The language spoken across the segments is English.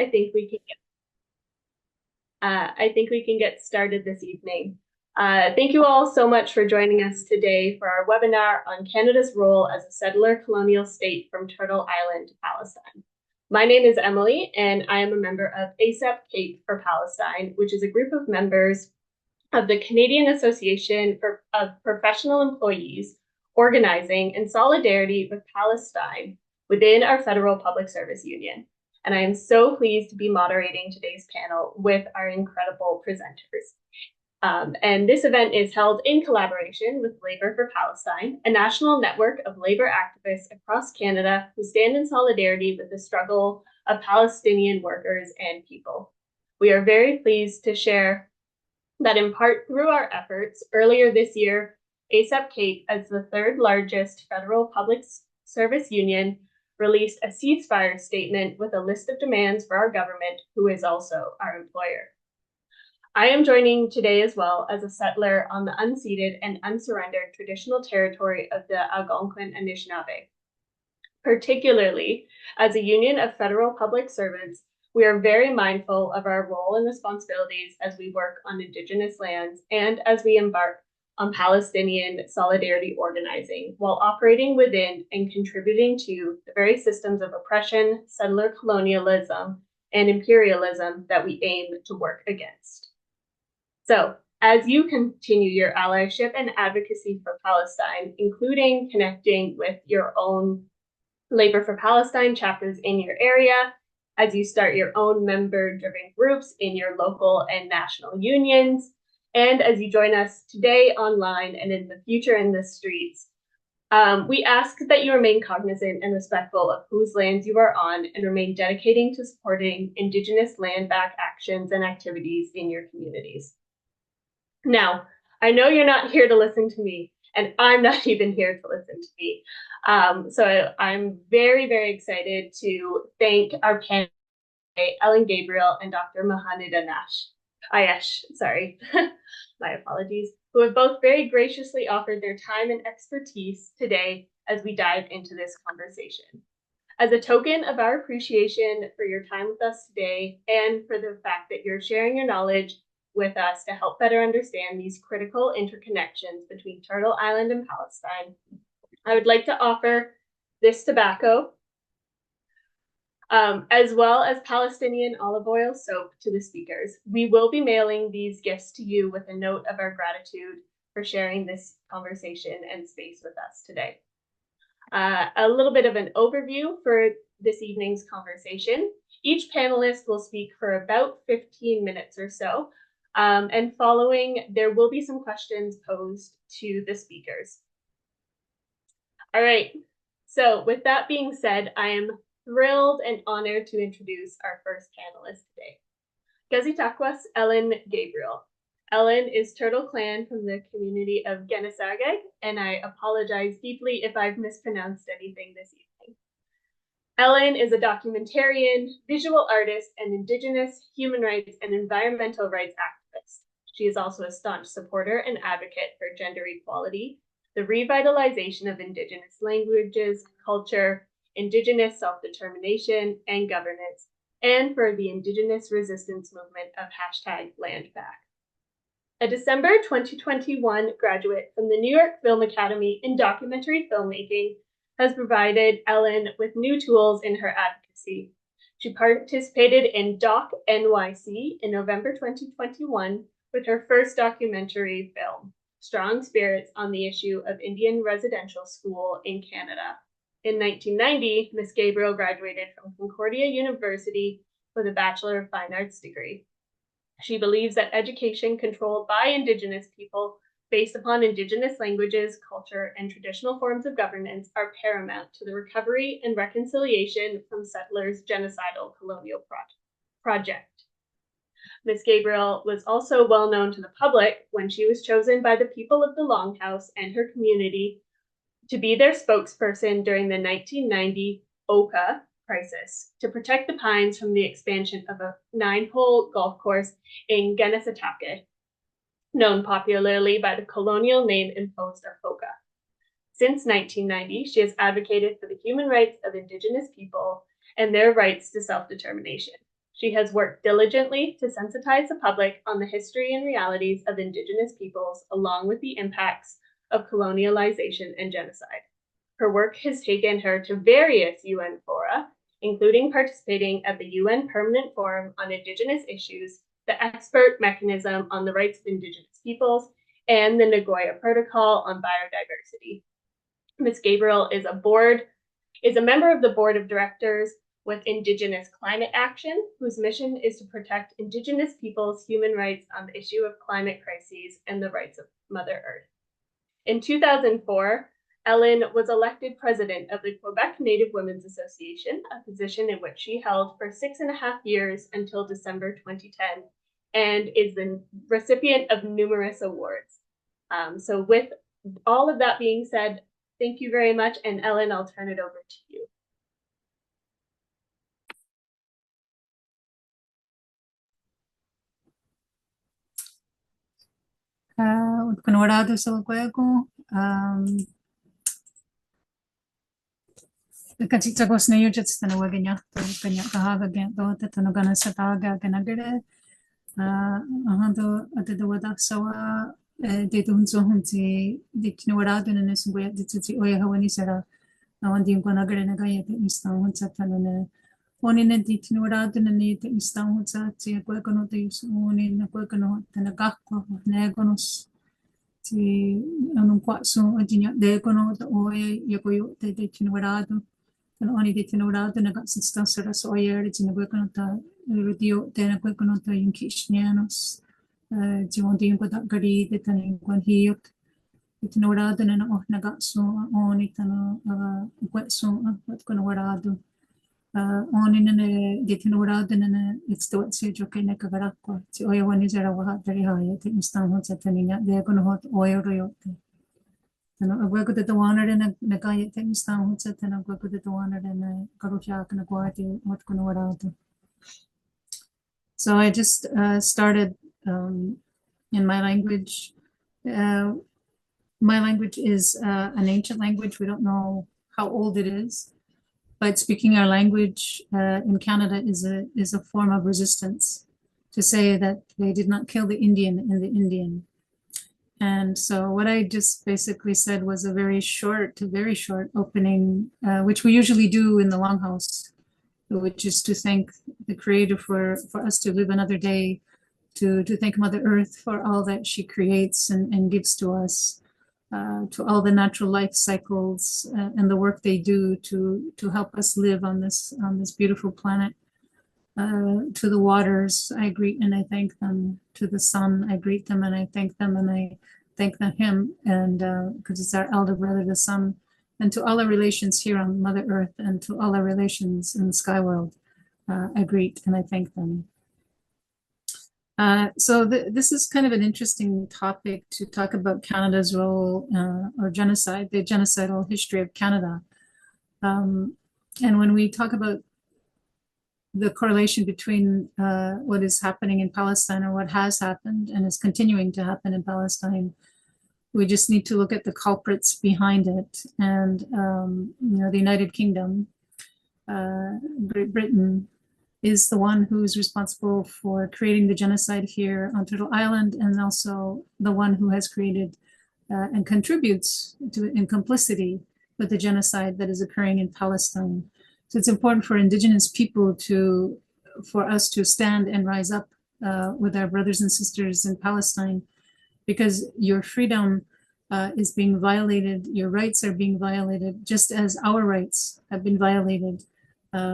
I think we can get started this evening. Thank you all so much for joining us today for our webinar on Canada's role as a settler colonial state from Turtle Island to Palestine. My name is Emily, and I am a member of ASAP Cape for Palestine, which is a group of members of the Canadian Association of Professional Employees organizing in solidarity with Palestine within our Federal Public Service Union. And I am so pleased to be moderating today's panel with our incredible presenters. And this event is held in collaboration with Labor for Palestine, a national network of labor activists across Canada who stand in solidarity with the struggle of Palestinian workers and people. We are very pleased to share that in part through our efforts, earlier this year, ASAP Cape, as the third largest federal public service union, released a ceasefire statement with a list of demands for our government, who is also our employer. I am joining today as well as a settler on the unceded and unsurrendered traditional territory of the Algonquin Anishinaabe. Particularly, as a union of federal public servants, we are very mindful of our role and responsibilities as we work on Indigenous lands and as we embark on Palestinian solidarity organizing while operating within and contributing to the very systems of oppression, settler colonialism, and imperialism that we aim to work against. So, as you continue your allyship and advocacy for Palestine, including connecting with your own Labor for Palestine chapters in your area, as you start your own member-driven groups in your local and national unions, and as you join us today online and in the future in the streets, we ask that you remain cognizant and respectful of whose lands you are on and remain dedicating to supporting Indigenous land back actions and activities in your communities. Now, I know you're not here to listen to me, and I'm not even here to listen to me. So I'm very, very excited to thank our panel, Ellen Gabriel and Dr. Mohanida Ayesh, sorry, my apologies, who have both very graciously offered their time and expertise today as we dive into this conversation. As a token of our appreciation for your time with us today and for the fact that you're sharing your knowledge with us to help better understand these critical interconnections between Turtle Island and Palestine, I would like to offer this tobacco, as well as Palestinian olive oil soap to the speakers. We will be mailing these gifts to you with a note of our gratitude for sharing this conversation and space with us today. A little bit of an overview for this evening's conversation. Each panelist will speak for about 15 minutes or so, and following, there will be some questions posed to the speakers. All right, so with that being said, I am thrilled and honored to introduce our first panelist today. Gazitakwas Ellen Gabriel. Ellen is Turtle Clan from the community of Genesageg, and I apologize deeply if I've mispronounced anything this evening. Ellen is a documentarian, visual artist, and Indigenous human rights and environmental rights activist. She is also a staunch supporter and advocate for gender equality, the revitalization of Indigenous languages, culture, Indigenous self-determination, and governance, and for the Indigenous resistance movement of #LandBack. A December 2021 graduate from the New York Film Academy in documentary filmmaking has provided Ellen with new tools in her advocacy. She participated in Doc NYC in November 2021 with her first documentary film, Strong Spirits on the Issue of Indian Residential School in Canada. In 1990, Ms. Gabriel graduated from Concordia University with a Bachelor of Fine Arts degree. She believes that education controlled by Indigenous people based upon Indigenous languages, culture, and traditional forms of governance are paramount to the recovery and reconciliation from settlers' genocidal colonial project. Ms. Gabriel was also well known to the public when she was chosen by the people of the Longhouse and her community to be their spokesperson during the 1990 Oka crisis to protect the pines from the expansion of a 9-hole golf course in Genesatake, known popularly by the colonial name imposed of Hoka. Since 1990, she has advocated for the human rights of Indigenous people and their rights to self-determination. She has worked diligently to sensitize the public on the history and realities of Indigenous peoples, along with the impacts of colonialization and genocide. Her work has taken her to various UN fora, including participating at the UN Permanent Forum on Indigenous Issues, the Expert Mechanism on the Rights of Indigenous Peoples, and the Nagoya Protocol on Biodiversity. Ms. Gabriel is a member of the board of directors with Indigenous Climate Action, whose mission is to protect Indigenous peoples' human rights on the issue of climate crises and the rights of Mother Earth. In 2004, Ellen was elected president of the Quebec Native Women's Association, a position in which she held for 6.5 years until December 2010, and is the recipient of numerous awards. So with all of that being said, thank you very much, and Ellen, I'll turn it over to you. Onorado sa ko Kachitsagos na yun jats tanawagin niya kanya kahagag yan to tatanagan sa taga ganagere ahando atadawada sawa dito hunso hunsi ditniwarado na nasunggoya ditsi oya hawani sara awandi ko nagare nagaya istang hunsa tanana oni na ditniwarado na ni istang hunsa ti ko kono te oni na ko kono tanagakko na konos ti anong kwaso adinya de kono to oya yakoyo te ditniwarado oni ditniwarado na katsistan sara so oya ditniwarado kono ta radio tena ko kono ta yung kishnianos jiwonti yung kota gari de tanin kon hiyot itinowarado na oh nagaso oni tano kwetso at kono warado oni na ditinowarado na itsto si joke na kagarakko si oya wani zara waha dari haya te instan hon sa taninya de kono hot oya royote tano agwa ko de tawana na nakaya te instan hon sa tano agwa ko de tawana na karusha kana kwati hot kono warado. So I just started in my language. My language is an ancient language. We don't know how old it is, but speaking our language in Canada is a form of resistance to say that they did not kill the Indian in the Indian. And so what I just basically said was a very short opening, which we usually do in the Longhouse, which is to thank the Creator for us to live another day, to thank Mother Earth for all that she creates and gives to us, to all the natural life cycles and the work they do to help us live on this beautiful planet. To the waters, I greet and I thank them. To the sun, I greet them and I thank them and I thank him, and because it's our elder brother, the sun. And to all our relations here on Mother Earth and to all our relations in the sky world, I greet and I thank them. So this is kind of an interesting topic to talk about Canada's role or genocide, the genocidal history of Canada. And when we talk about the correlation between what is happening in Palestine or what has happened and is continuing to happen in Palestine, we just need to look at the culprits behind it. And, the United Kingdom, Great Britain, is the one who is responsible for creating the genocide here on Turtle Island, and also the one who has created and contributes to in complicity with the genocide that is occurring in Palestine. So it's important for Indigenous people for us to stand and rise up with our brothers and sisters in Palestine, because your freedom is being violated, your rights are being violated, just as our rights have been violated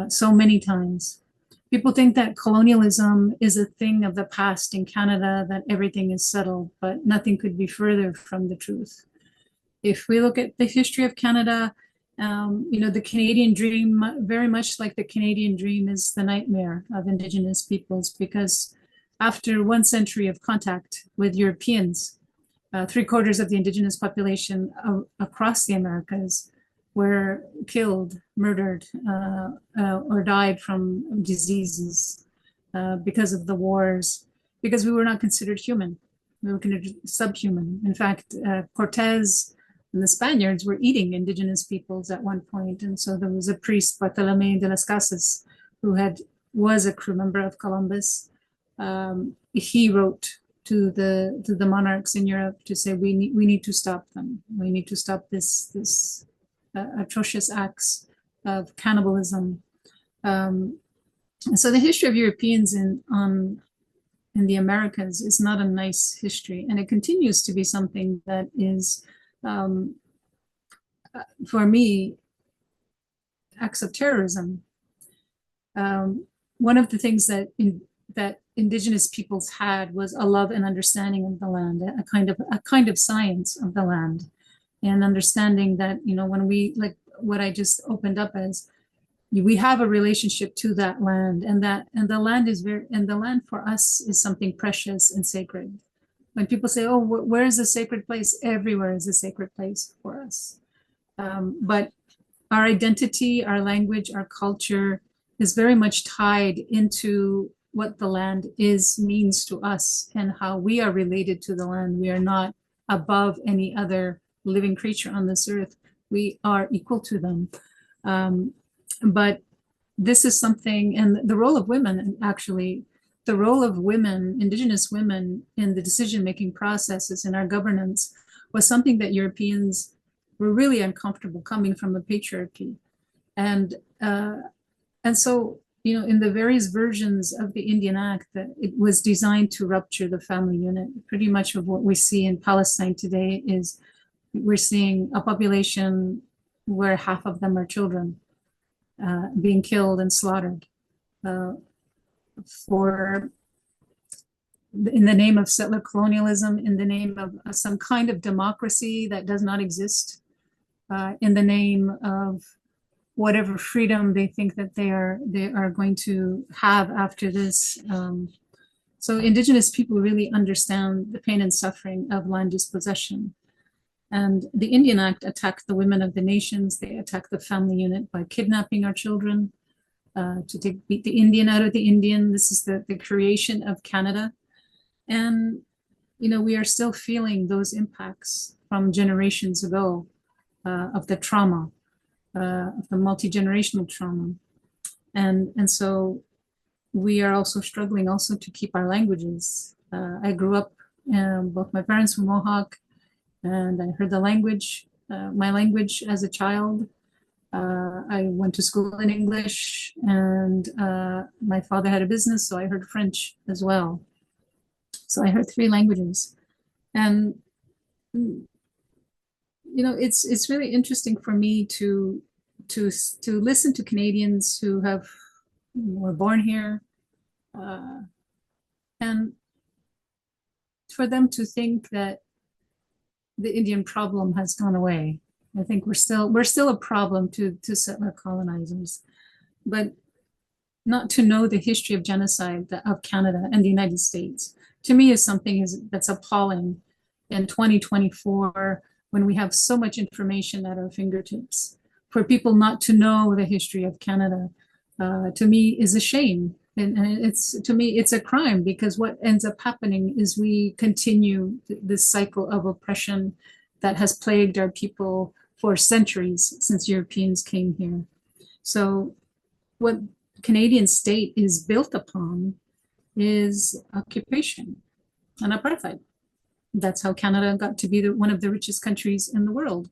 so many times. People think that colonialism is a thing of the past in Canada, that everything is settled, but nothing could be further from the truth. If we look at the history of Canada, the Canadian dream, very much like the Canadian dream, is the nightmare of Indigenous peoples, because after 1 century of contact with Europeans, 3/4 of the Indigenous population across the Americas were killed, murdered, or died from diseases because of the wars, because we were not considered human. We were considered subhuman. In fact, Cortez and the Spaniards were eating Indigenous peoples at one point. And so there was a priest, Bartolomé de las Casas, who had was a crew member of Columbus. He wrote to the monarchs in Europe to say we need to stop them. We need to stop this atrocious acts of cannibalism. So the history of Europeans in the Americas is not a nice history, and it continues to be something that is, for me, acts of terrorism. One of the things that indigenous peoples had was a love and understanding of the land, a kind of science of the land, and understanding that, you know, when we, like what I just opened up as, we have a relationship to that land, and the land for us is something precious and sacred. When people say, oh, where is a sacred place? Everywhere is a sacred place for us. But our identity, our language, our culture is very much tied into what the land means to us and how we are related to the land. We are not above any other living creature on this earth. We are equal to them. But this is something, and the role of women, actually, the role of women, indigenous women, in the decision-making processes in our governance was something that Europeans were really uncomfortable coming from a patriarchy. And so, you know, in the various versions of the Indian Act, that it was designed to rupture the family unit. Pretty much of what we see in Palestine today is we're seeing a population where half of them are children. Being killed and slaughtered in the name of settler colonialism, in the name of some kind of democracy that does not exist, in the name of whatever freedom they think that they are going to have after this. So indigenous people really understand the pain and suffering of land dispossession. And the Indian Act attacked the women of the nations. They attacked the family unit by kidnapping our children, to beat the Indian out of the Indian. This is the creation of Canada. And, you know, we are still feeling those impacts from generations ago, of the trauma, of the multi-generational trauma. And so we are also struggling also to keep our languages. I grew up, both my parents were Mohawk, and I heard the language, my language as a child. I went to school in English, and my father had a business, so I heard French as well. So I heard 3 languages. And, you know, it's really interesting for me to listen to Canadians who were born here, and for them to think that the Indian problem has gone away. I think we're still a problem to settler colonizers, but not to know the history of genocide of Canada and the United States, to me, is something that's appalling in 2024, when we have so much information at our fingertips. For people not to know the history of Canada, to me, is a shame. And to me, it's a crime, because what ends up happening is we continue this cycle of oppression that has plagued our people for centuries since Europeans came here. So what Canadian state is built upon is occupation and apartheid. That's how Canada got to be one of the richest countries in the world,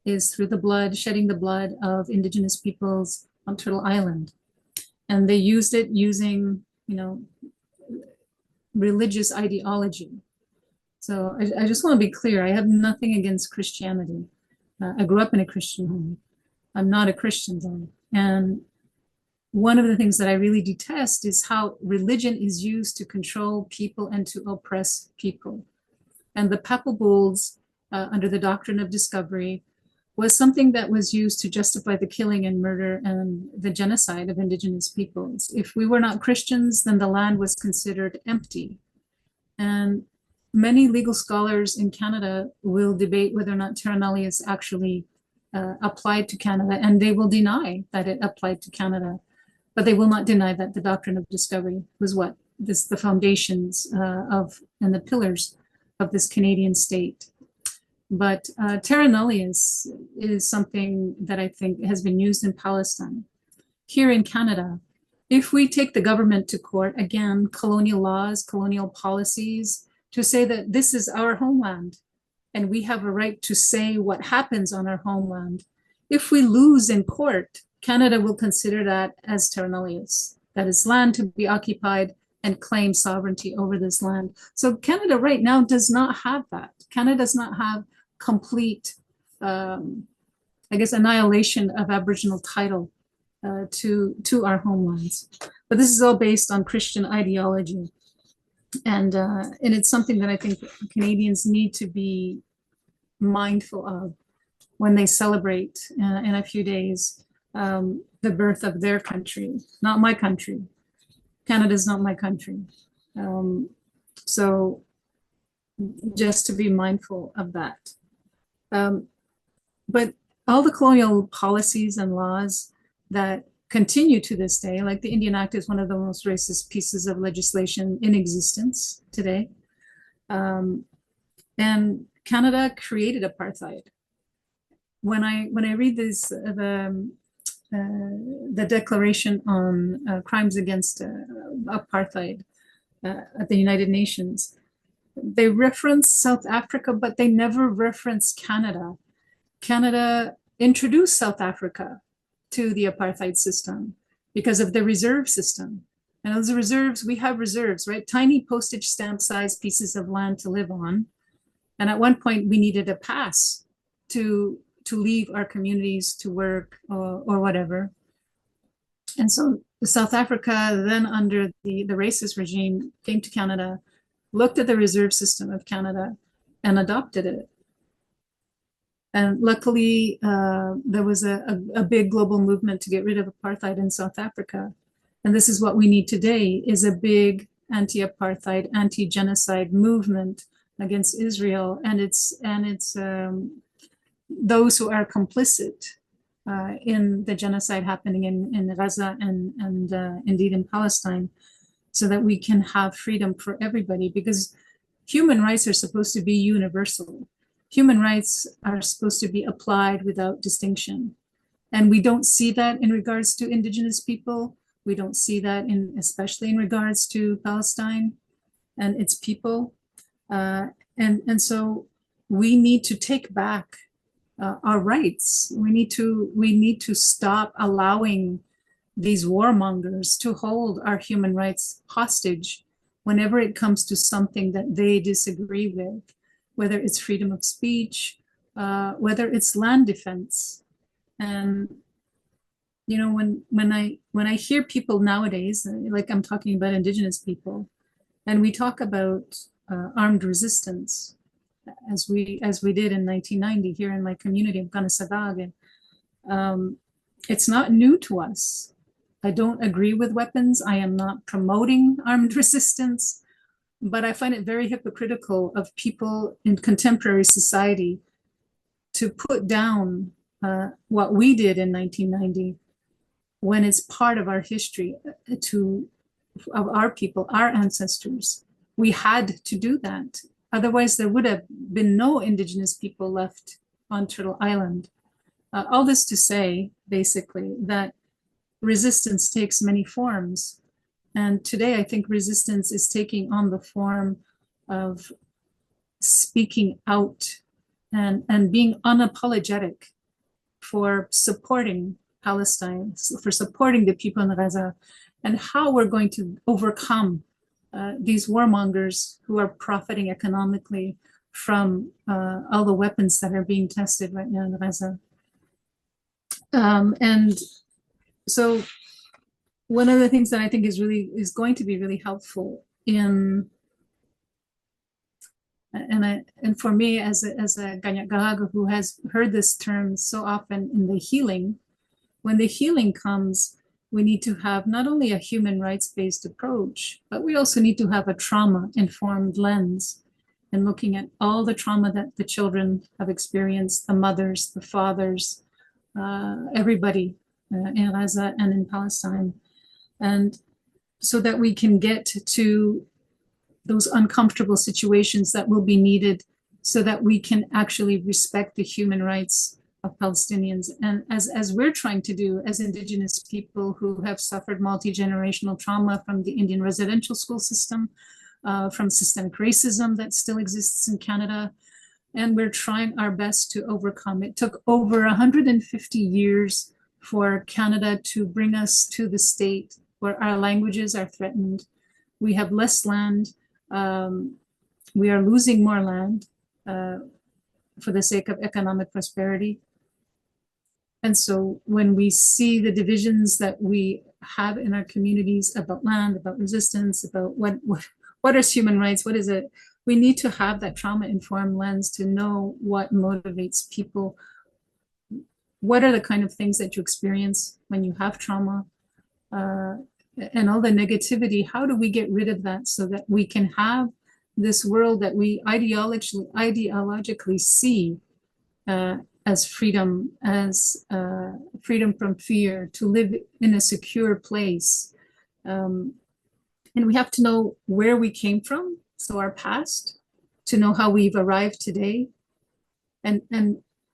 is through shedding the blood of Indigenous peoples on Turtle Island. And they used it using, you know, religious ideology. So I just want to be clear, I have nothing against Christianity. I grew up in a Christian home. I'm not a Christian though. And one of the things that I really detest is how religion is used to control people and to oppress people. And the papal bulls, under the doctrine of discovery, was something that was used to justify the killing and murder and the genocide of Indigenous peoples. If we were not Christians, then the land was considered empty. And many legal scholars in Canada will debate whether or not terra nullius actually applied to Canada, and they will deny that it applied to Canada, but they will not deny that the doctrine of discovery was the foundations and the pillars of this Canadian state. But terra nullius is something that I think has been used in Palestine. Here in Canada, if we take the government to court, again, colonial laws, colonial policies, to say that this is our homeland and we have a right to say what happens on our homeland, if we lose in court, Canada will consider that as terra nullius, that is land to be occupied and claim sovereignty over this land. So Canada right now does not have that. Canada does not have complete, I guess, annihilation of Aboriginal title to our homelands. But this is all based on Christian ideology. And it's something that I think Canadians need to be mindful of when they celebrate in a few days the birth of their country, not my country. Canada's not my country. So just to be mindful of that. But all the colonial policies and laws that continue to this day, like the Indian Act is one of the most racist pieces of legislation in existence today. And Canada created apartheid. When I read this, the Declaration on Crimes Against Apartheid at the United Nations, they reference South Africa, but they never reference Canada. Canada introduced South Africa to the apartheid system because of the reserve system. And those reserves, we have reserves, right? Tiny postage stamp sized pieces of land to live on. And at one point we needed a pass to leave our communities to work or whatever. And so South Africa, then under the racist regime, came to Canada, looked at the reserve system of Canada and adopted it. And luckily, there was a big global movement to get rid of apartheid in South Africa. And this is what we need today, is a big anti-apartheid, anti-genocide movement against Israel and its those who are complicit in the genocide happening in Gaza and indeed in Palestine, so that we can have freedom for everybody, because human rights are supposed to be universal. Human rights are supposed to be applied without distinction. And we don't see that in regards to Indigenous people. We don't see that especially in regards to Palestine and its people. And so we need to take back our rights. We need to stop allowing these warmongers to hold our human rights hostage whenever it comes to something that they disagree with, whether it's freedom of speech, whether it's land defense. And you know, when I hear people nowadays, like I'm talking about Indigenous people, and we talk about armed resistance, as we did in 1990 here in my community of Ganasagag, it's not new to us. I don't agree with weapons. I am not promoting armed resistance, but I find it very hypocritical of people in contemporary society to put down what we did in 1990 when it's part of our history of our people, our ancestors. We had to do that. Otherwise, there would have been no Indigenous people left on Turtle Island. All this to say, basically, that resistance takes many forms. And today, I think resistance is taking on the form of speaking out and being unapologetic for supporting Palestine, for supporting the people in Gaza, and how we're going to overcome these warmongers who are profiting economically from all the weapons that are being tested right now in Gaza. And so one of the things that I think is going to be really helpful and for me as a Ganyagahaga who has heard this term so often in the healing, when the healing comes, we need to have not only a human rights-based approach, but we also need to have a trauma-informed lens and looking at all the trauma that the children have experienced, the mothers, the fathers, everybody in Gaza and in Palestine. And so that we can get to those uncomfortable situations that will be needed so that we can actually respect the human rights of Palestinians. And as we're trying to do as Indigenous people who have suffered multi-generational trauma from the Indian residential school system, from systemic racism that still exists in Canada, and we're trying our best to overcome. It took over 150 years for Canada to bring us to the state where our languages are threatened. We have less land. We are losing more land for the sake of economic prosperity. And so when we see the divisions that we have in our communities about land, about resistance, about what is human rights, what is it, we need to have that trauma-informed lens to know what motivates people. What are the kind of things that you experience when you have trauma, and all the negativity? How do we get rid of that so that we can have this world that we ideologically see as freedom, as freedom from fear, to live in a secure place. And we have to know where we came from, so our past, to know how we've arrived today, and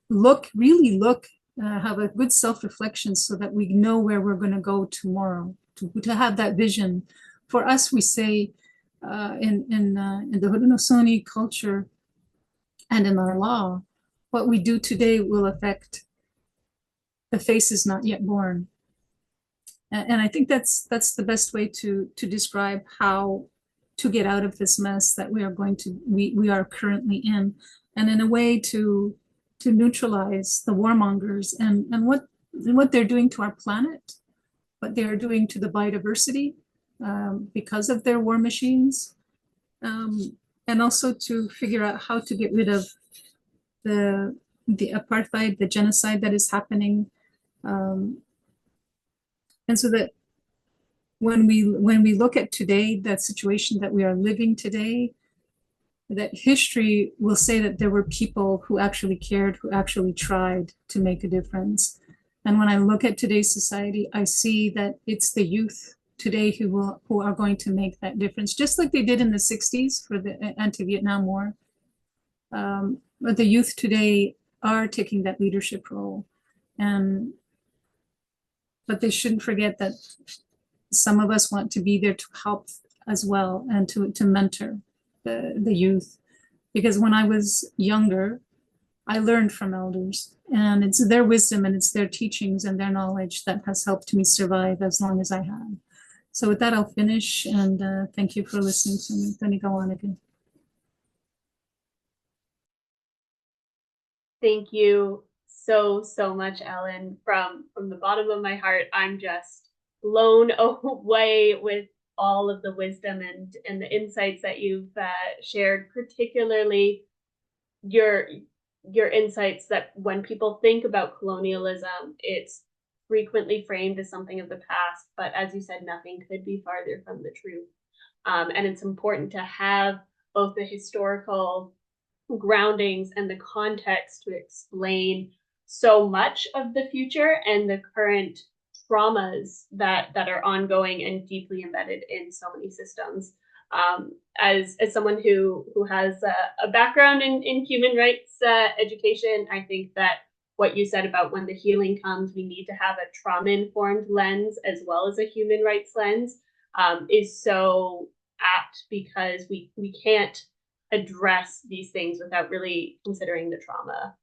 really look, have a good self-reflection so that we know where we're going to go tomorrow, to have that vision. For us, we say in the Haudenosaunee culture and in our law, what we do today will affect the faces not yet born. And I think that's the best way to describe how to get out of this mess that we are currently in, and in a way to neutralize the warmongers and what they're doing to our planet, what they are doing to the biodiversity because of their war machines, and also to figure out how to get rid of the apartheid, the genocide that is happening, and so that when we look at today, that situation that we are living today, that history will say that there were people who actually cared, who actually tried to make a difference. And when I look at today's society, I see that it's the youth today who are going to make that difference, just like they did in the 60s for the anti-Vietnam War. But the youth today are taking that leadership role, but they shouldn't forget that some of us want to be there to help as well, and to mentor the youth. Because when I was younger, I learned from elders, and it's their wisdom and it's their teachings and their knowledge that has helped me survive as long as I have. So with that, I'll finish, and thank you for listening to me. Tony Gawanagan. Thank you so much, Ellen. From the bottom of my heart, I'm just blown away with all of the wisdom and the insights that you've shared, particularly your insights that when people think about colonialism, it's frequently framed as something of the past, but as you said, nothing could be farther from the truth. And it's important to have both the historical groundings and the context to explain so much of the future and the current traumas that are ongoing and deeply embedded in so many systems. As someone who has a background in human rights education, I think that what you said about when the healing comes, we need to have a trauma-informed lens as well as a human rights lens is so apt, because we can't address these things without really considering the trauma.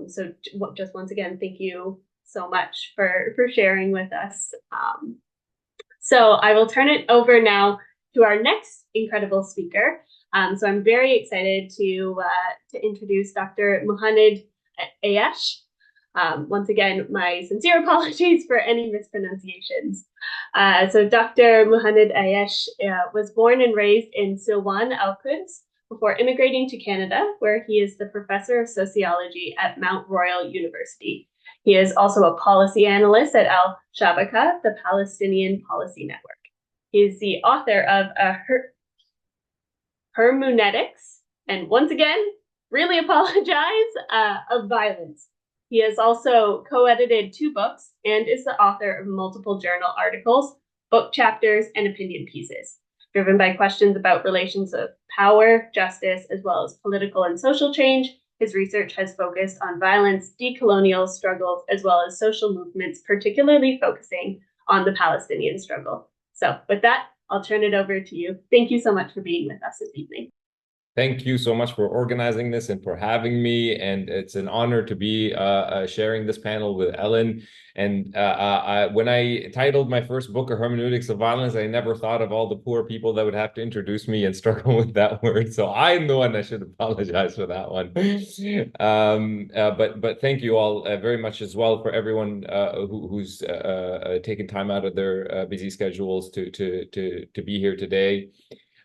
So just once again, thank you so much for sharing with us. So I will turn it over now to our next incredible speaker. So I'm very excited to introduce Dr. Muhammad Ayesh. Once again, my sincere apologies for any mispronunciations. So Dr. Muhammad Ayesh was born and raised in Silwan, Al-Quds, before immigrating to Canada, where he is the professor of sociology at Mount Royal University. He is also a policy analyst at Al-Shabaka, the Palestinian Policy Network. He is the author of Hermeneutics, and once again, really apologize, of violence. He has also co-edited 2 books and is the author of multiple journal articles, book chapters, and opinion pieces, driven by questions about relations of power, justice, as well as political and social change. His research has focused on violence, decolonial struggles, as well as social movements, particularly focusing on the Palestinian struggle. So with that, I'll turn it over to you. Thank you so much for being with us this evening. Thank you so much for organizing this and for having me. And it's an honor to be sharing this panel with Ellen. And when I titled my first book, A Hermeneutics of Violence, I never thought of all the poor people that would have to introduce me and struggle with that word. So I'm the one that should apologize for that one. But thank you all very much as well for everyone who's taken time out of their busy schedules to be here today.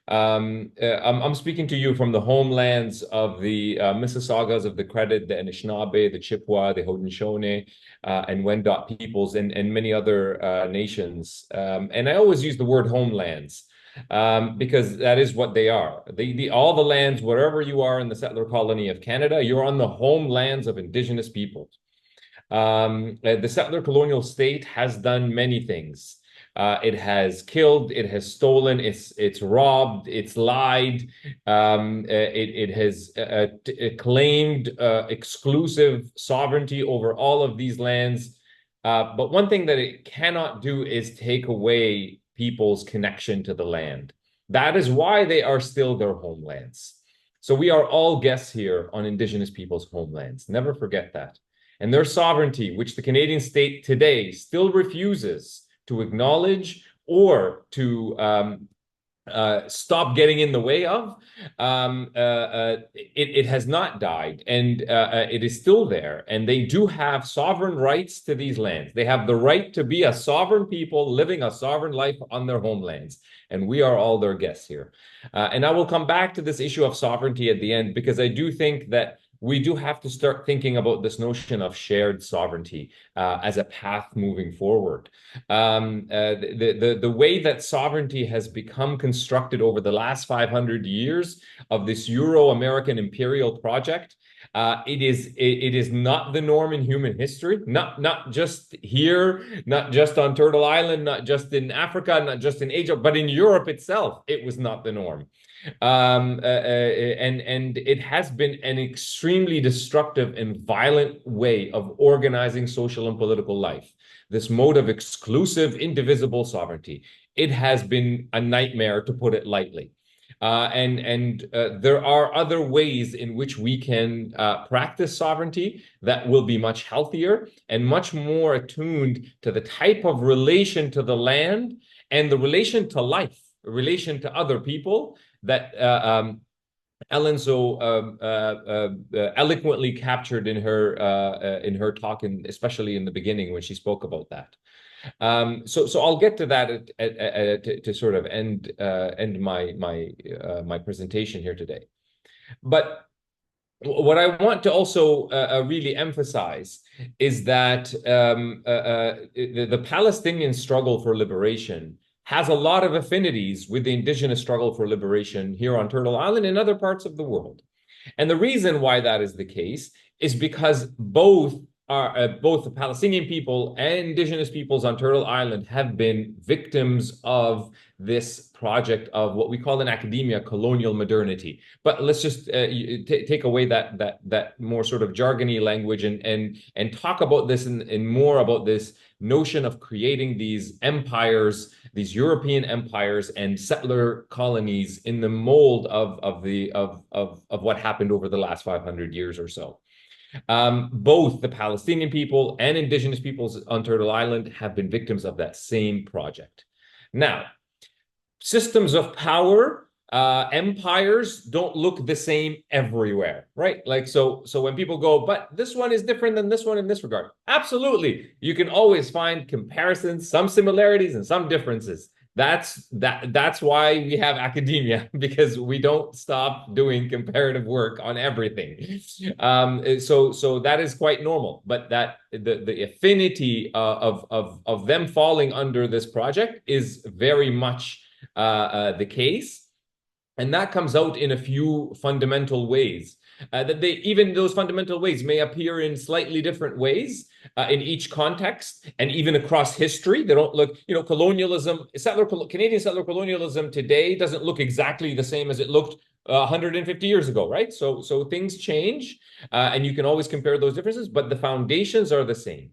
I'm speaking to you from the homelands of the Mississaugas of the Credit, the Anishinaabe, the Chippewa, the Haudenosaunee, and Wendat peoples, and many other nations. And I always use the word homelands because that is what they are. All the lands, wherever you are in the settler colony of Canada, you're on the homelands of Indigenous peoples. The settler colonial state has done many things. It has killed, it has stolen, it's robbed, it's lied, it has claimed exclusive sovereignty over all of these lands. But one thing that it cannot do is take away people's connection to the land. That is why they are still their homelands. So we are all guests here on Indigenous people's homelands. Never forget that. And their sovereignty, which the Canadian state today still refuses to acknowledge or to stop getting in the way of, it has not died, and it is still there. And they do have sovereign rights to these lands. They have the right to be a sovereign people living a sovereign life on their homelands. And we are all their guests here. And I will come back to this issue of sovereignty at the end, because I do think that we do have to start thinking about this notion of shared sovereignty as a path moving forward. The way that sovereignty has become constructed over the last 500 years of this Euro-American imperial project, it is not the norm in human history, not just here, not just on Turtle Island, not just in Africa, not just in Asia, but in Europe itself, it was not the norm. And it has been an extremely destructive and violent way of organizing social and political life. This mode of exclusive, indivisible sovereignty. It has been a nightmare, to put it lightly. There are other ways in which we can practice sovereignty that will be much healthier and much more attuned to the type of relation to the land and the relation to life, relation to other people that Ellen so eloquently captured in her talk, and especially in the beginning when she spoke about that. So I'll get to that to sort of end my presentation here today. But what I want to also really emphasize is that the Palestinian struggle for liberation has a lot of affinities with the Indigenous struggle for liberation here on Turtle Island and other parts of the world. And the reason why that is the case is because both the Palestinian people and Indigenous peoples on Turtle Island have been victims of this project of what we call in academia colonial modernity. But let's just take away that more sort of jargony language and talk about this and more about this notion of creating these empires, these European empires and settler colonies in the mold of what happened over the last 500 years or so. Both the Palestinian people and Indigenous peoples on Turtle Island have been victims of that same project. Now, systems of power, empires don't look the same everywhere, right? Like, so when people go, but this one is different than this one in this regard. Absolutely. You can always find comparisons, some similarities and some differences. That's why we have academia, because we don't stop doing comparative work on everything. So that is quite normal, but that the affinity of them falling under this project is very much the case. And that comes out in a few fundamental ways. Even those fundamental ways may appear in slightly different ways in each context and even across history. They don't look, colonialism, Canadian settler colonialism today doesn't look exactly the same as it looked 150 years ago, right? So things change, and you can always compare those differences, but the foundations are the same.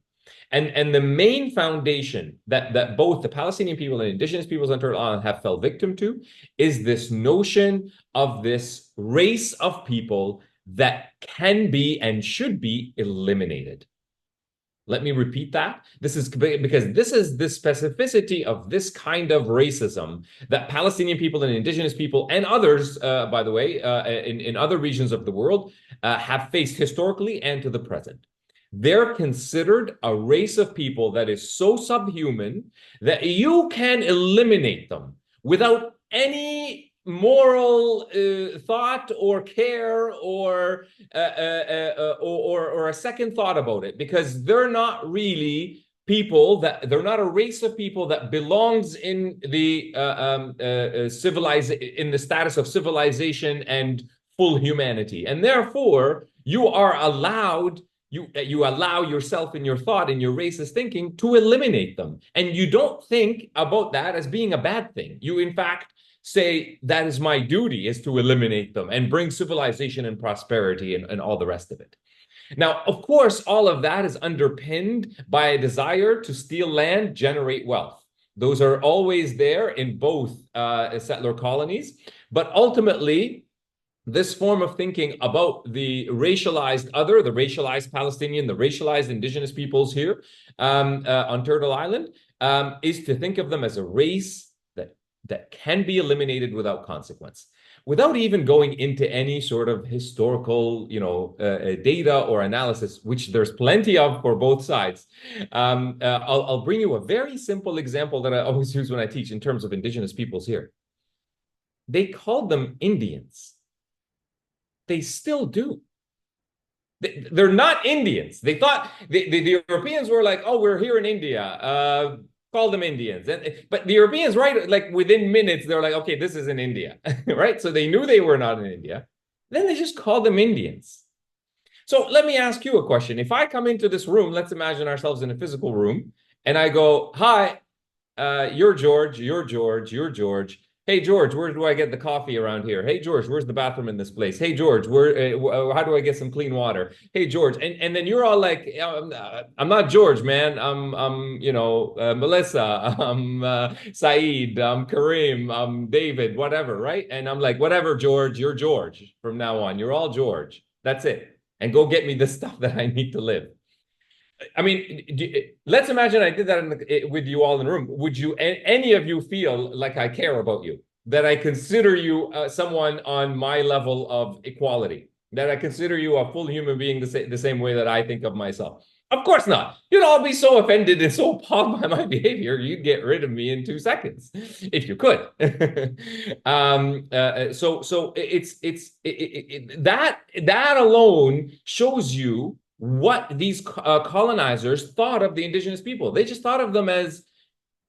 And the main foundation that both the Palestinian people and indigenous peoples on Turtle Island have fell victim to is this notion of this race of people that can be and should be eliminated. Let me repeat that. This is because this is the specificity of this kind of racism that Palestinian people and indigenous people and others, by the way, in other regions of the world have faced historically and to the present. They're considered a race of people that is so subhuman that you can eliminate them without any moral thought or care or a second thought about it, because they're not really people that they're not a race of people that belongs in the in the status of civilization and full humanity, and therefore you are allowed. You allow yourself in your thought, in your racist thinking, to eliminate them. And you don't think about that as being a bad thing. You, in fact, say, that is my duty, is to eliminate them and bring civilization and prosperity and all the rest of it. Now, of course, all of that is underpinned by a desire to steal land, generate wealth. Those are always there in both settler colonies. But ultimately, this form of thinking about the racialized other, the racialized Palestinian, the racialized indigenous peoples here on Turtle Island, is to think of them as a race that can be eliminated without consequence, without even going into any sort of historical, data or analysis, which there's plenty of for both sides. I'll bring you a very simple example that I always use when I teach in terms of indigenous peoples here. They called them Indians. They still do. They're not Indians. They thought the Europeans were like, oh, we're here in India. Call them Indians. But the Europeans, right, like within minutes, they're like, okay, this is in India, right? So they knew they were not in India. Then they just called them Indians. So let me ask you a question. If I come into this room, let's imagine ourselves in a physical room, and I go, hi, you're George, you're George, you're George. Hey, George, where do I get the coffee around here? Hey, George, where's the bathroom in this place? Hey, George, how do I get some clean water? Hey, George. And then you're all like, I'm not George, man. I'm Melissa. I'm Saeed. I'm Kareem. I'm David, whatever, right? And I'm like, whatever, George, you're George from now on. You're all George. That's it. And go get me the stuff that I need to live. I mean, let's imagine I did that with you all in the room. Would you, any of you, feel like I care about you, that I consider you someone on my level of equality, that I consider you a full human being the same way that I think of myself? Of course not. You'd all be so offended and so appalled by my behavior, you'd get rid of me in 2 seconds if you could. So that alone shows you what these colonizers thought of the indigenous people. They just thought of them as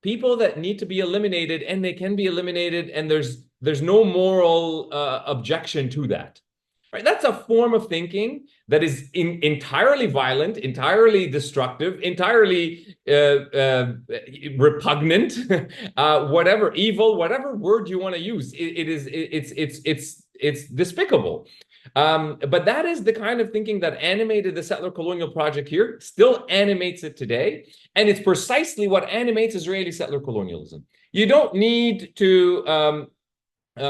people that need to be eliminated, and they can be eliminated, and there's no moral objection to that. Right? That's a form of thinking that is entirely violent, entirely destructive, entirely repugnant, whatever, evil, whatever word you want to use. It's despicable. But that is the kind of thinking that animated the settler colonial project here, still animates it today. And it's precisely what animates Israeli settler colonialism. You don't need to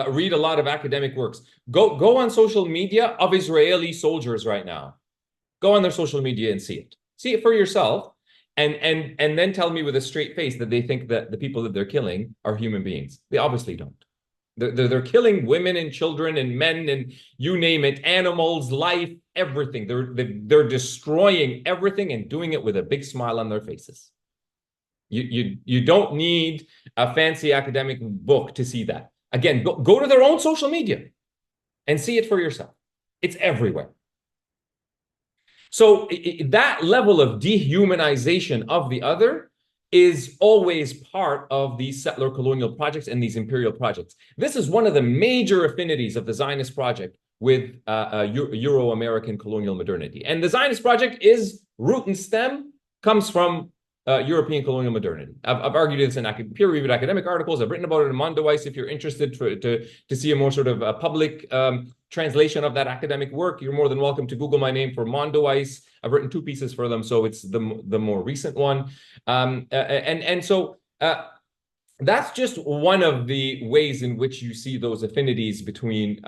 read a lot of academic works. Go on social media of Israeli soldiers right now. Go on their social media and see it. See it for yourself. And then tell me with a straight face that they think that the people that they're killing are human beings. They obviously don't. They're killing women and children and men and you name it, animals, life, everything. They're destroying everything and doing it with a big smile on their faces. You don't need a fancy academic book to see that. Again, go to their own social media and see it for yourself. It's everywhere. So that level of dehumanization of the other is always part of these settler colonial projects and these imperial projects. This is one of the major affinities of the Zionist project with Euro-American colonial modernity. And the Zionist project is root and stem, comes from European colonial modernity. I've argued this in peer-reviewed academic articles. I've written about it in Mondoweiss. If you're interested to see a more sort of public translation of that academic work, you're more than welcome to Google my name for Mondoweiss. I've written 2 pieces for them, so it's the more recent one. So that's just one of the ways in which you see those affinities between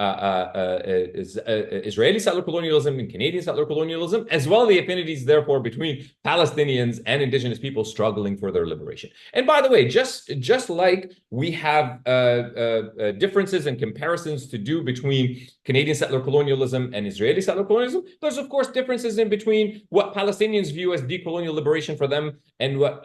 Israeli settler colonialism and Canadian settler colonialism, as well as the affinities, therefore, between Palestinians and indigenous people struggling for their liberation. And by the way, just like we have differences and comparisons to do between Canadian settler colonialism and Israeli settler colonialism, there's, of course, differences in between what Palestinians view as decolonial liberation for them and what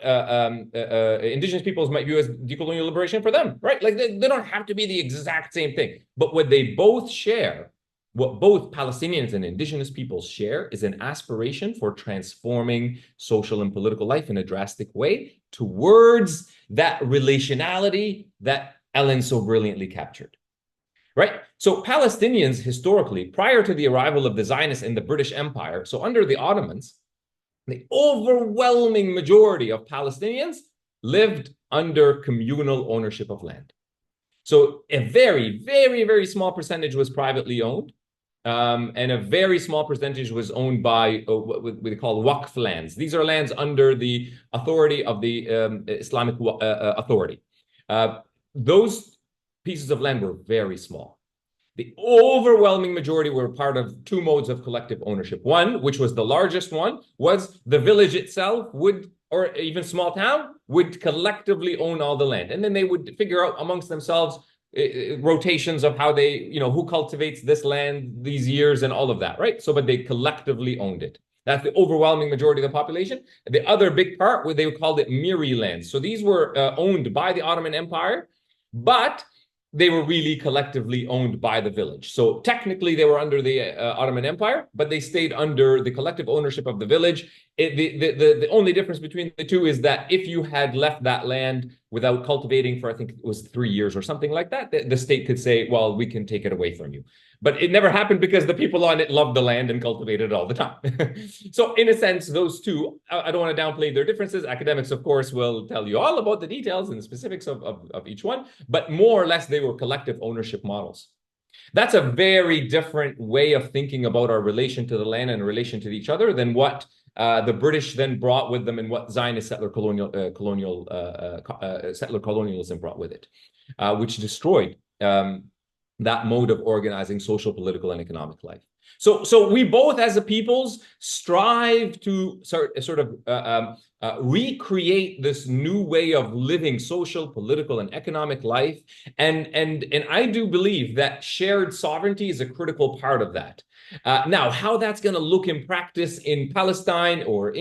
indigenous peoples might view as decolonial liberation for them, right? Like they don't have to be the exact same thing. But what they both share, what both Palestinians and indigenous peoples share, is an aspiration for transforming social and political life in a drastic way towards that relationality that Ellen so brilliantly captured. Right? So Palestinians historically, prior to the arrival of the Zionists in the British Empire, so under the Ottomans, the overwhelming majority of Palestinians lived under communal ownership of land. So a very, very, very small percentage was privately owned, and a very small percentage was owned by what we call Waqf lands. These are lands under the authority of the Islamic authority. Those pieces of land were very small. The overwhelming majority were part of 2 modes of collective ownership. One, which was the largest one, was the village itself would, or even small town, would collectively own all the land. And then they would figure out amongst themselves rotations of how they, who cultivates this land these years and all of that, right? So, but they collectively owned it. That's the overwhelming majority of the population. The other big part, where they called it Miri lands. So these were owned by the Ottoman Empire, but they were really collectively owned by the village. So technically they were under the Ottoman Empire, but they stayed under the collective ownership of the village. The only difference between the two is that if you had left that land without cultivating for, I think it was 3 years or something like that, the state could say, well, we can take it away from you. But it never happened because the people on it loved the land and cultivated it all the time. So in a sense, those two, I don't want to downplay their differences. Academics, of course, will tell you all about the details and the specifics of each one, but more or less they were collective ownership models. That's a very different way of thinking about our relation to the land and relation to each other than what the British then brought with them and what Zionist settler settler colonialism brought with it, which destroyed that mode of organizing social, political, and economic life. So we both, as a peoples, strive to sort of recreate this new way of living social, political, and economic life. And I do believe that shared sovereignty is a critical part of that. Now, how that's going to look in practice in Palestine or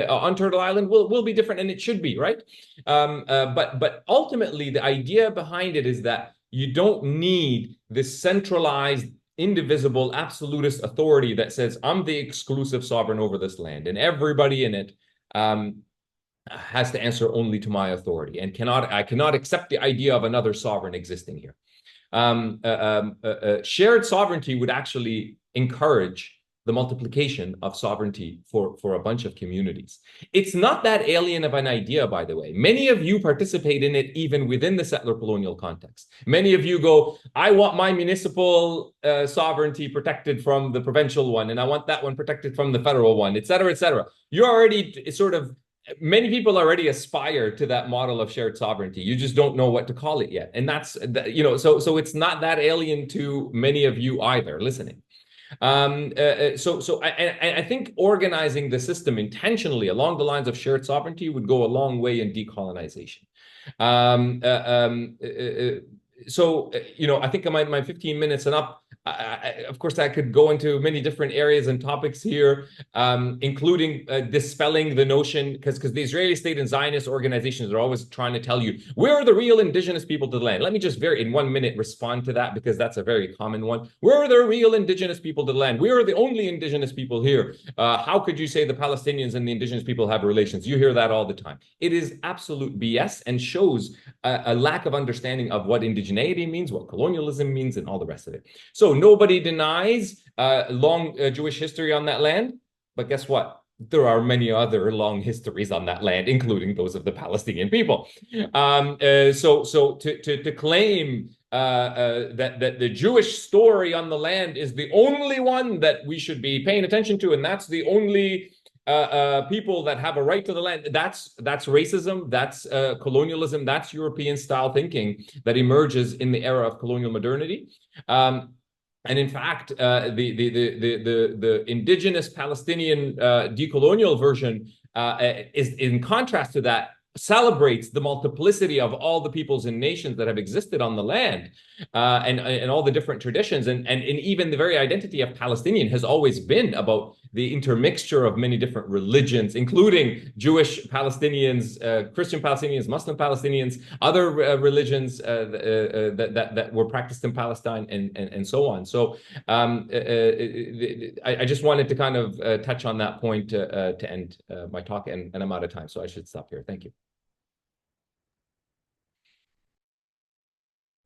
on Turtle Island will be different, and it should be, right? But ultimately, the idea behind it is that you don't need this centralized, indivisible, absolutist authority that says, I'm the exclusive sovereign over this land, and everybody in it has to answer only to my authority, and I cannot accept the idea of another sovereign existing here. Shared sovereignty would actually encourage the multiplication of sovereignty for a bunch of communities. It's not that alien of an idea, by the way. Many of you participate in it even within the settler colonial context. Many of you go, I want my municipal sovereignty protected from the provincial one, and I want that one protected from the federal one, et cetera, et cetera. You're already many people already aspire to that model of shared sovereignty. You just don't know what to call it yet. And that's, so it's not that alien to many of you either listening. I think organizing the system intentionally along the lines of shared sovereignty would go a long way in decolonization. I think my 15 minutes and up, of course, I could go into many different areas and topics here, including dispelling the notion, because the Israeli state and Zionist organizations are always trying to tell you, where are the real indigenous people to the land? Let me just in 1 minute respond to that, because that's a very common one. Where are the real indigenous people to the land? We are the only indigenous people here. How could you say the Palestinians and the indigenous people have relations? You hear that all the time. It is absolute BS and shows a lack of understanding of what indigeneity means, what colonialism means, and all the rest of it. So nobody denies long Jewish history on that land, but guess what? there are many other long histories on that land, including those of the Palestinian people. So to claim that the Jewish story on the land is the only one that we should be paying attention to, and that's the only people that have a right to the land, that's racism, that's colonialism, that's European style thinking that emerges in the era of colonial modernity. And in fact, the indigenous Palestinian decolonial version is, in contrast to that, celebrates the multiplicity of all the peoples and nations that have existed on the land, and all the different traditions, and even the very identity of Palestinian has always been about the intermixture of many different religions, including Jewish Palestinians, Christian Palestinians, Muslim Palestinians, other religions that were practiced in Palestine, and so on. So I just wanted to kind of touch on that point to end my talk, and I'm out of time, so I should stop here. Thank you.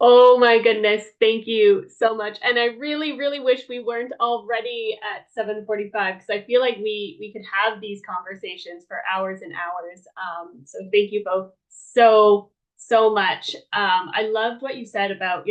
Oh my goodness, thank you so much. And I really, really wish we weren't already at 7:45, because I feel like we could have these conversations for hours and hours. So thank you both so much. I loved what you said about,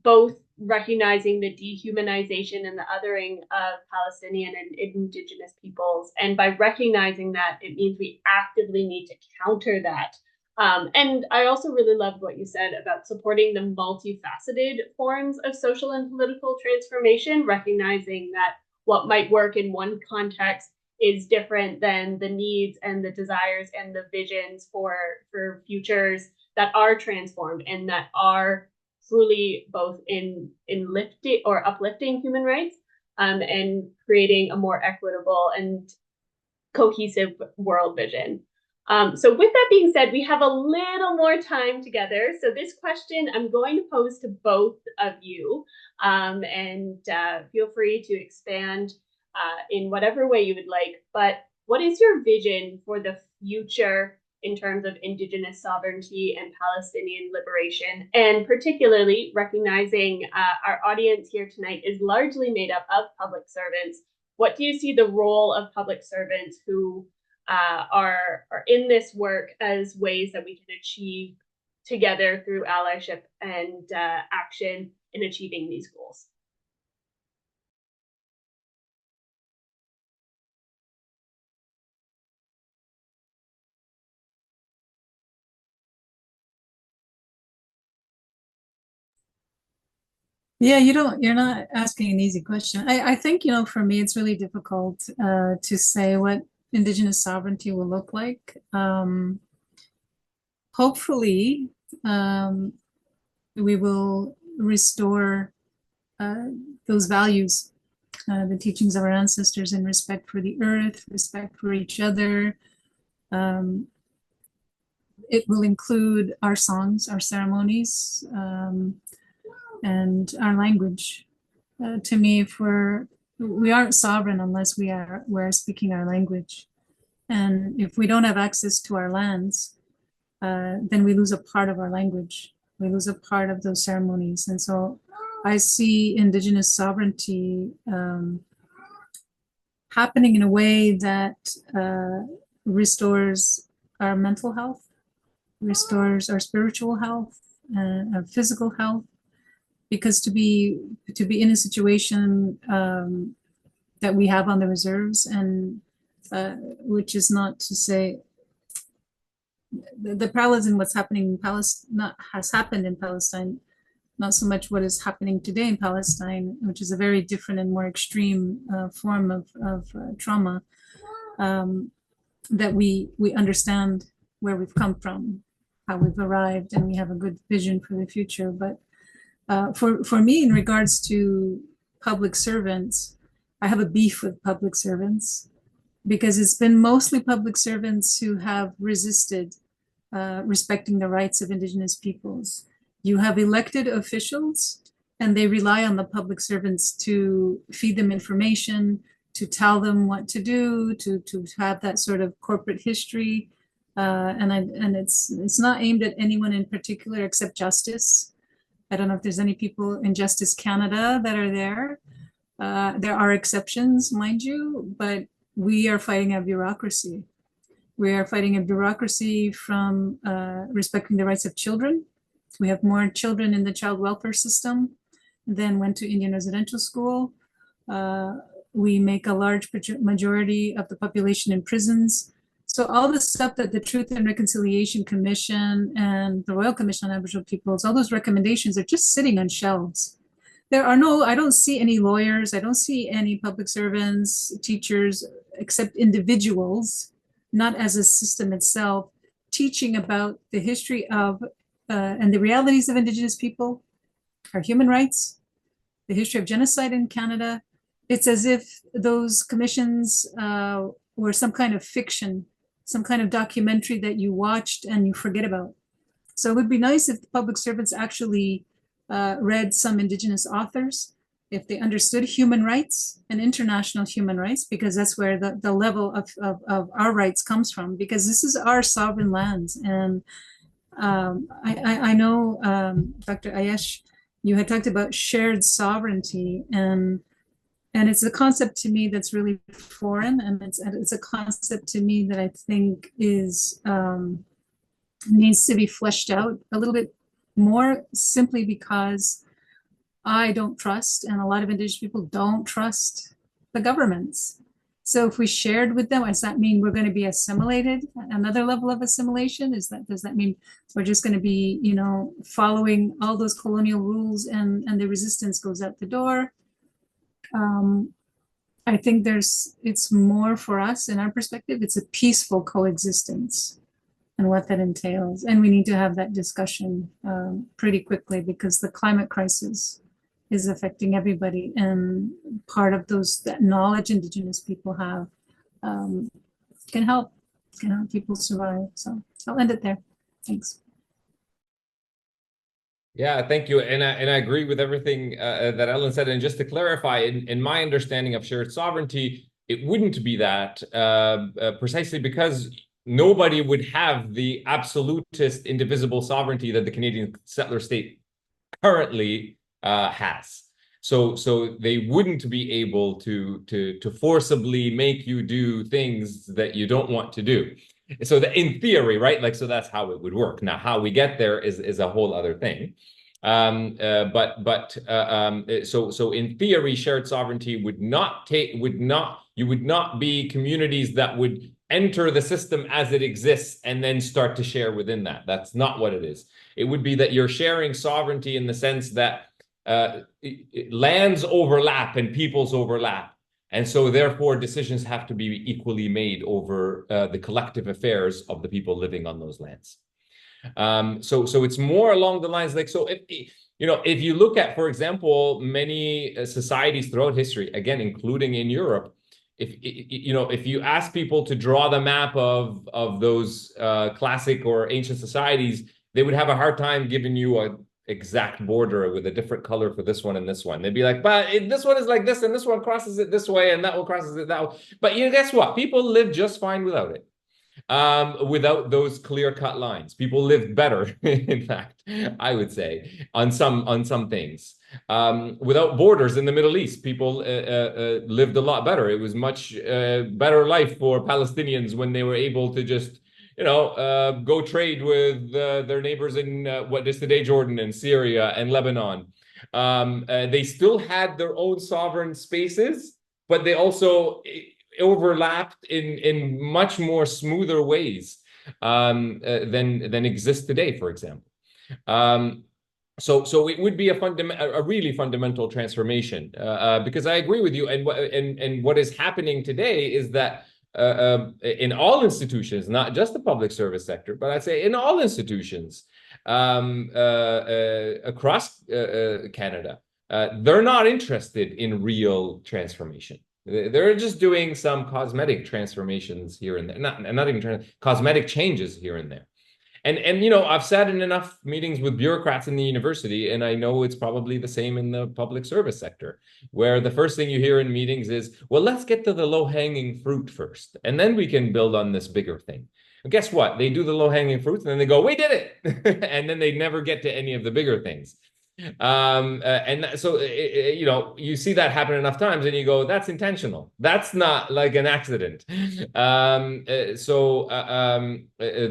both recognizing the dehumanization and the othering of Palestinian and indigenous peoples. And by recognizing that, it means we actively need to counter that. And I also really loved what you said about supporting the multifaceted forms of social and political transformation, recognizing that what might work in one context is different than the needs and the desires and the visions for futures that are transformed and that are truly both in lifting or uplifting human rights, and creating a more equitable and cohesive world vision. So with that being said, we have a little more time together. So this question I'm going to pose to both of you, and feel free to expand in whatever way you would like. But what is your vision for the future in terms of Indigenous sovereignty and Palestinian liberation? And particularly recognizing our audience here tonight is largely made up of public servants. What do you see the role of public servants who are in this work as ways that we can achieve together through allyship and action in achieving these goals? Yeah, you're not asking an easy question. I think, for me, it's really difficult to say what Indigenous sovereignty will look like. Hopefully, we will restore those values, the teachings of our ancestors in respect for the earth, respect for each other. It will include our songs, our ceremonies, and our language. To me, we aren't sovereign unless we're speaking our language. And if we don't have access to our lands, then we lose a part of our language. We lose a part of those ceremonies. And so I see Indigenous sovereignty happening in a way that restores our mental health, restores our spiritual health, our physical health. Because to be in a situation that we have on the reserves, and which is not to say the parallels in what's happening in Palestine, has happened in Palestine, not so much what is happening today in Palestine, which is a very different and more extreme form of trauma, that we understand where we've come from, how we've arrived, and we have a good vision for the future. But for me, in regards to public servants, I have a beef with public servants because it's been mostly public servants who have resisted respecting the rights of Indigenous peoples. You have elected officials, and they rely on the public servants to feed them information, to tell them what to do, to have that sort of corporate history, and it's not aimed at anyone in particular except justice. I don't know if there's any people in Justice Canada that are there. There are exceptions, mind you, but we are fighting a bureaucracy. We are fighting a bureaucracy from respecting the rights of children. We have more children in the child welfare system than went to Indian residential school. We make a large majority of the population in prisons. So all the stuff that the Truth and Reconciliation Commission and the Royal Commission on Aboriginal Peoples, all those recommendations are just sitting on shelves. I don't see any lawyers, I don't see any public servants, teachers, except individuals, not as a system itself, teaching about the history of and the realities of Indigenous people, our human rights, the history of genocide in Canada. It's as if those commissions were some kind of fiction, some kind of documentary that you watched and you forget about. So it would be nice if the public servants actually read some Indigenous authors, if they understood human rights and international human rights, because that's where the level of our rights comes from, because this is our sovereign lands. And I know, Dr. Ayesh, you had talked about shared sovereignty, and it's a concept to me that's really foreign, and it's a concept to me that I think is needs to be fleshed out a little bit more, simply because I don't trust, and a lot of Indigenous people don't trust the governments. So if we shared with them, does that mean we're going to be assimilated? Another level of assimilation? Does that mean we're just going to be, following all those colonial rules and the resistance goes out the door? I think it's more for us, in our perspective, it's a peaceful coexistence and what that entails. And we need to have that discussion pretty quickly, because the climate crisis is affecting everybody, and part of that knowledge Indigenous people have can help people survive. So I'll end it there. Thanks. Yeah, thank you. And I agree with everything that Ellen said. And just to clarify, in my understanding of shared sovereignty, it wouldn't be that precisely because nobody would have the absolutist indivisible sovereignty that the Canadian settler state currently has. So they wouldn't be able to forcibly make you do things that you don't want to do. So that in theory, right? Like, so that's how it would work. Now, how we get there is a whole other thing. So in theory, shared sovereignty you would not be communities that would enter the system as it exists and then start to share within that. That's not what it is. It would be that you're sharing sovereignty in the sense that lands overlap and peoples overlap. And so therefore decisions have to be equally made over the collective affairs of the people living on those lands. So it's more along the lines like, so if you look at, for example, many societies throughout history, again, including in Europe, if you ask people to draw the map of those classic or ancient societies, they would have a hard time giving you a exact border with a different color for this one and this one. They'd be like, but this one is like this, and this one crosses it this way, and that one crosses it that way. But guess what? People live just fine without it. Without those clear-cut lines. People lived better, in fact, I would say, on some things. Without borders in the Middle East, people lived a lot better. It was much better life for Palestinians when they were able to just go trade with their neighbors in what is today Jordan and Syria and Lebanon. They still had their own sovereign spaces, but they also overlapped in much more smoother ways than exists today, for example. So it would be a really fundamental transformation because I agree with you. And what is happening today is that in all institutions, not just the public service sector, but I'd say in all institutions across Canada, they're not interested in real transformation. They're just doing some cosmetic transformations here and there, not even cosmetic changes here and there. And I've sat in enough meetings with bureaucrats in the university, and I know it's probably the same in the public service sector, where the first thing you hear in meetings is, well, let's get to the low-hanging fruit first, and then we can build on this bigger thing. And guess what? They do the low-hanging fruit, and then they go, we did it! And then they never get to any of the bigger things. You know, you see that happen enough times and you go, that's intentional. That's not like an accident. The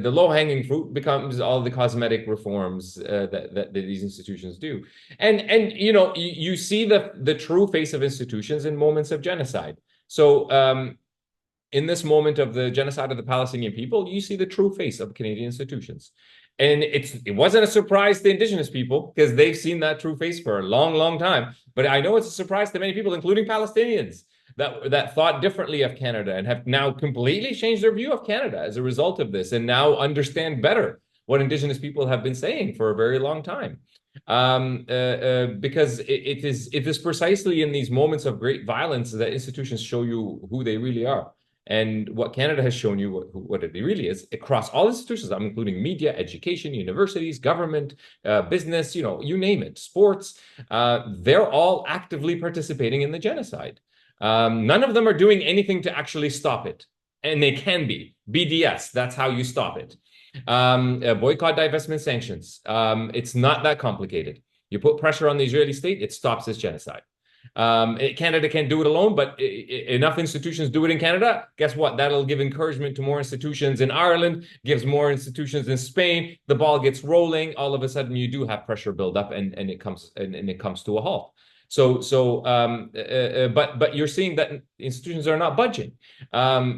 low-hanging fruit becomes all the cosmetic reforms that these institutions do. And you know, you see the true face of institutions in moments of genocide. So in this moment of the genocide of the Palestinian people, you see the true face of Canadian institutions. And it wasn't a surprise to Indigenous people because they've seen that true face for a long, long time. But I know it's a surprise to many people, including Palestinians, that thought differently of Canada and have now completely changed their view of Canada as a result of this, and now understand better what Indigenous people have been saying for a very long time. Because it is precisely in these moments of great violence that institutions show you who they really are. And what Canada has shown you what it really is across all institutions. I'm including media, education, universities, government, business, you know, you name it, sports. They're all actively participating in the genocide. None of them are doing anything to actually stop it. And they can be. BDS, that's how you stop it. Boycott, divestment, sanctions. It's not that complicated. You put pressure on the Israeli state, it stops this genocide. Canada can't do it alone, but enough institutions do it in Canada. Guess what? That'll give encouragement to more institutions in Ireland, gives more institutions in Spain. The ball gets rolling. All of a sudden, you do have pressure build up, and it comes to a halt. But you're seeing that institutions are not budging,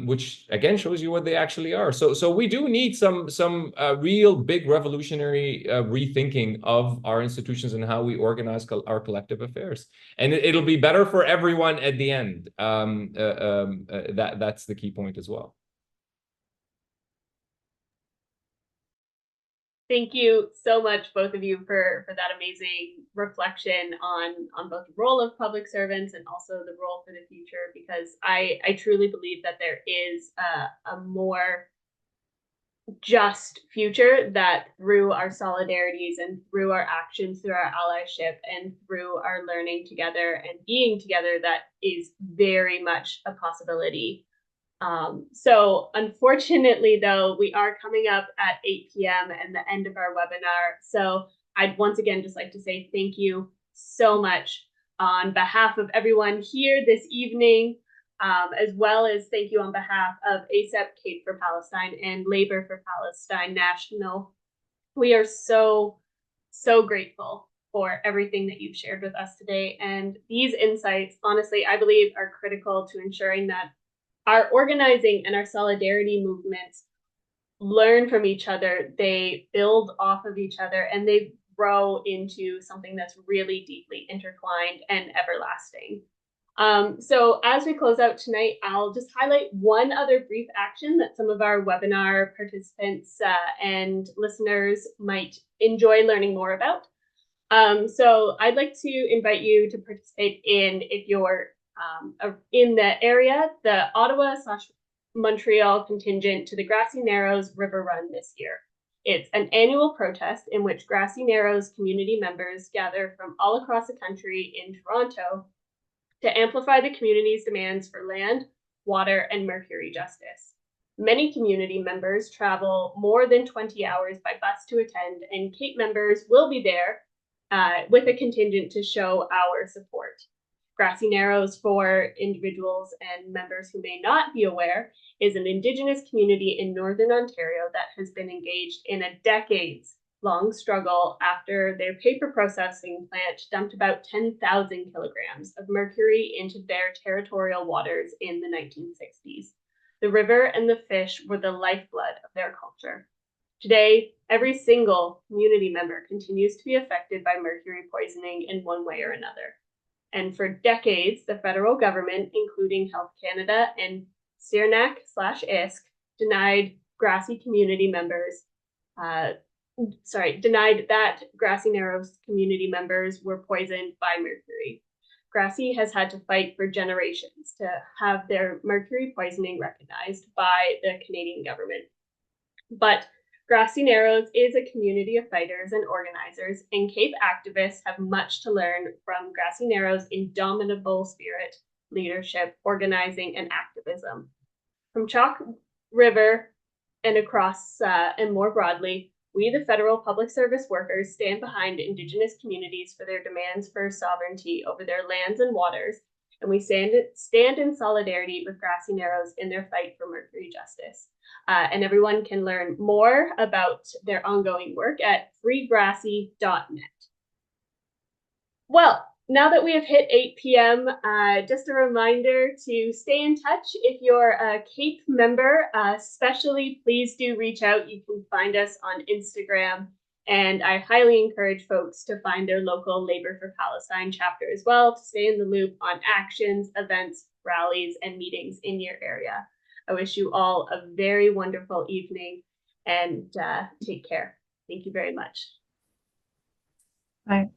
which again shows you what they actually are. So we do need some real big revolutionary rethinking of our institutions and how we organize our collective affairs. And it'll be better for everyone at the end. That's the key point as well. Thank you so much, both of you, for that amazing reflection on both the role of public servants and also the role for the future, because I truly believe that there is a more just future that through our solidarities and through our actions, through our allyship and through our learning together and being together, that is very much a possibility. So unfortunately, though, we are coming up at 8 p.m. and the end of our webinar. So I'd once again just like to say thank you so much on behalf of everyone here this evening, as well as thank you on behalf of ASAP Kate for Palestine and Labor for Palestine National. We are so grateful for everything that you've shared with us today. And these insights, honestly, I believe are critical to ensuring that our organizing and our solidarity movements learn from each other, they build off of each other, and they grow into something that's really deeply intertwined and everlasting. So as we close out tonight, I'll just highlight one other brief action that some of our webinar participants and listeners might enjoy learning more about. So I'd like to invite you to participate in, if you're in the area, the Ottawa/Montreal contingent to the Grassy Narrows River Run this year. It's an annual protest in which Grassy Narrows community members gather from all across the country in Toronto to amplify the community's demands for land, water, and mercury justice. Many community members travel more than 20 hours by bus to attend, and CAPE members will be there with a contingent to show our support. Grassy Narrows, for individuals and members who may not be aware, is an Indigenous community in Northern Ontario that has been engaged in a decades-long struggle after their paper processing plant dumped about 10,000 kilograms of mercury into their territorial waters in the 1960s. The river and the fish were the lifeblood of their culture. Today, every single community member continues to be affected by mercury poisoning in one way or another. And for decades, the federal government, including Health Canada and CIRNAC/ISC, denied that Grassy Narrows community members were poisoned by mercury. Grassy has had to fight for generations to have their mercury poisoning recognized by the Canadian government. But Grassy Narrows is a community of fighters and organizers, and CAPE activists have much to learn from Grassy Narrows' indomitable spirit, leadership, organizing, and activism. From Chalk River and across and more broadly, we, the federal public service workers, stand behind Indigenous communities for their demands for sovereignty over their lands and waters, and we stand in solidarity with Grassy Narrows in their fight for Mercury justice. And everyone can learn more about their ongoing work at freegrassy.net. Well, now that we have hit 8 p.m., just a reminder to stay in touch. If you're a CAPE member, especially, please do reach out. You can find us on Instagram. And I highly encourage folks to find their local Labor for Palestine chapter as well to stay in the loop on actions, events, rallies, and meetings in your area. I wish you all a very wonderful evening and take care. Thank you very much. Bye.